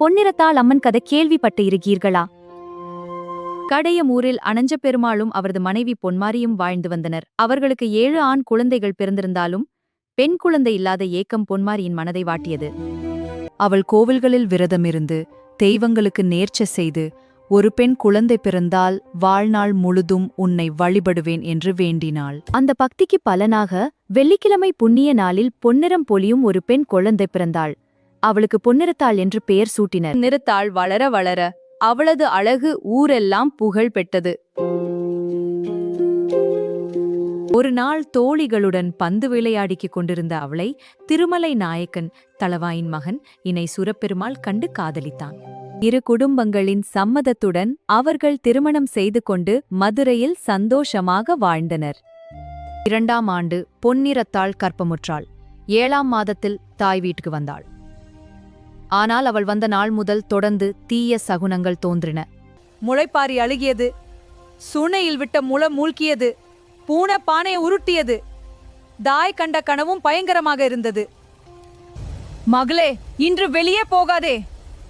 பொன்னிறத்தாள் அம்மன் கதை கேள்விப்பட்டு இருக்கீர்களா? கடையமூரில் அனஞ்ச பெருமாளும் அவரது மனைவி பொன்மாரியும் வாழ்ந்து வந்தனர். அவர்களுக்கு 7 ஆண் குழந்தைகள் பிறந்திருந்தாலும் பெண் குழந்தை இல்லாத ஏக்கம் பொன்மாரியின் மனதை வாட்டியது. அவள் கோவில்களில் விரதமிருந்து தெய்வங்களுக்கு நேர்ச்சை செய்து ஒரு பெண் குழந்தை பிறந்தால் வாழ்நாள் முழுதும் உன்னை வழிபடுவேன் என்று வேண்டினாள். அந்த பக்திக்கு பலனாக வெள்ளிக்கிழமை புண்ணிய நாளில் பொன்னிறம் பொலியும் ஒரு பெண் குழந்தை பிறந்தாள். அவளுக்கு பொன்னிறத்தாள் என்று பெயர் சூட்டினர். நிறத்தாள் வளர வளர அவளது அழகு ஊரெல்லாம் புகழ் பெற்றது. ஒரு நாள் தோழிகளுடன் பந்து விளையாடிக் கொண்டிருந்த அவளை திருமலை நாயக்கன் தளவாயின் மகன் இணை சுரப்பெருமாள் கண்டு காதலித்தான். இரு குடும்பங்களின் சம்மதத்துடன் அவர்கள் திருமணம் செய்து கொண்டு மதுரையில் சந்தோஷமாக வாழ்ந்தனர். 2ஆம் ஆண்டு பொன்னிறத்தாள் கற்பமுற்றாள். 7ஆம் மாதத்தில் தாய் வீட்டுக்கு வந்தாள். ஆனால் அவள் வந்த நாள் முதல் தொடர்ந்து தீய சகுனங்கள் தோன்றின. முளைப்பாரி அழுகியது, சுனையில் விட்ட முளை மூழ்கியது, பூனை பானையை உருட்டியது. தாய் கண்ட கனவும் பயங்கரமாக இருந்தது. மகளே, இன்று வெளியே போகாதே.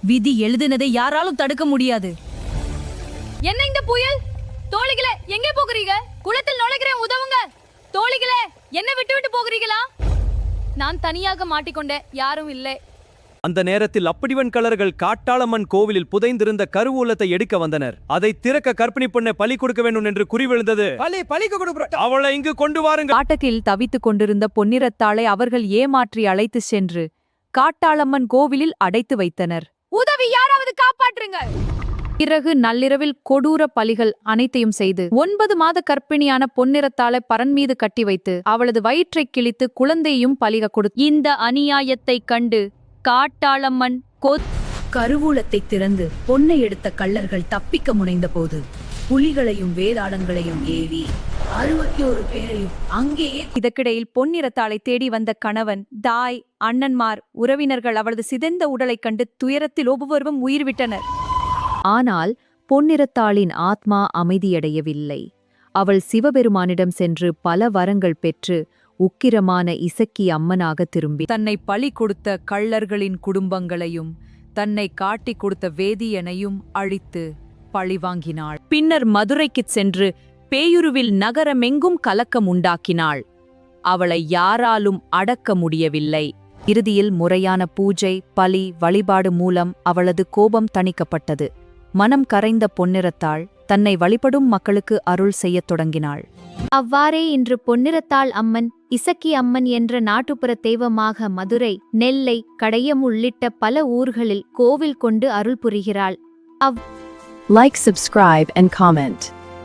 விதி எழுதினதை யாராலும் தடுக்க முடியாது. என்ன இந்த புயல்? தோழிகளே, எங்கே போகிறீங்க? குளத்தில் நுழைக்கிறேன், உதவுங்க. தோழிகளே, என்ன விட்டு விட்டு போகிறீங்களா? நான் தனியாக மாட்டிக்கொண்டேன், யாரும் இல்லை. அந்த நேரத்தில் அப்படிவன் கலர்கள் காட்டாளம்மன் கோவிலில் புதைந்திருந்த கருவூலத்தை எடுக்க வந்தனர். அதை திறக்க கற்பிணி பொண்ணை பலி கொடுக்க வேண்டும் என்று குறிவிழுந்தது. அவளை இங்கு கொண்டு வாருங்கள். காட்டத்தில் தவித்துக் கொண்டிருந்த பொன்னிறத்தாளை அவர்கள் ஏமாற்றி அழைத்து சென்று காட்டாளம்மன் கோவிலில் அடைத்து வைத்தனர். உதவி, யாராவது காப்பாற்றுங்க. பிறகு நள்ளிரவில் கொடூர பலிகள் அனைத்தையும் செய்து 9 மாத கர்ப்பிணியான பொன்னிறத்தாளை பரன் மீது கட்டி வைத்து அவளது வயிற்றைக் கிழித்து குழந்தையும் பலிக கொடுத்து. இந்த அநியாயத்தைக் கண்டு காட்டாளம்மன் கருவூலத்தை திறந்து பொன்னை எடுத்த கள்ளர்கள் தப்பிக்க முனைந்த போது புலிகளையும் வேதாளங்களையும் ஏவி 61 பேரையும் அங்கேயே. இதற்கிடையில் பொன்னிறத்தாளை தேடி வந்த கணவன், தாய், அண்ணன்மார், உறவினர்கள் அவளது சிதைந்த உடலைக் கண்டு துயரத்தில் ஒவ்வொருவரும் உயிர் விட்டனர். ஆனால் பொன்னிறத்தாளின் ஆத்மா அமைதியடையவில்லை. அவள் சிவபெருமானிடம் சென்று பல வரங்கள் பெற்று உக்கிரமான இசக்கி அம்மனாக திரும்பி தன்னை பலி கொடுத்த கள்ளர்களின் குடும்பங்களையும் தன்னை காட்டிக் கொடுத்த வேதியனையும் அழித்து பழிவாங்கினாள். பின்னர் மதுரைக்குச் சென்று பேயுருவில் நகரமெங்கும் கலக்கம் உண்டாக்கினாள். அவளை யாராலும் அடக்க முடியவில்லை. இறுதியில் முறையான பூஜை, பலி, வழிபாடு மூலம் அவளது கோபம் தணிக்கப்பட்டது. மனம் கரைந்த பொன்னிறத்தாள் தன்னை வழிபடும் மக்களுக்கு அருள் செய்யத் தொடங்கினாள். அவ்வாறே இன்று பொன்னிறத்தாள் அம்மன், இசக்கி அம்மன் என்ற நாட்டுப்புற தெய்வமாக மதுரை, நெல்லை, கடையம் உள்ளிட்ட பல ஊர்களில் கோவில் கொண்டு அருள் புரிகிறாள். Like, subscribe and comment.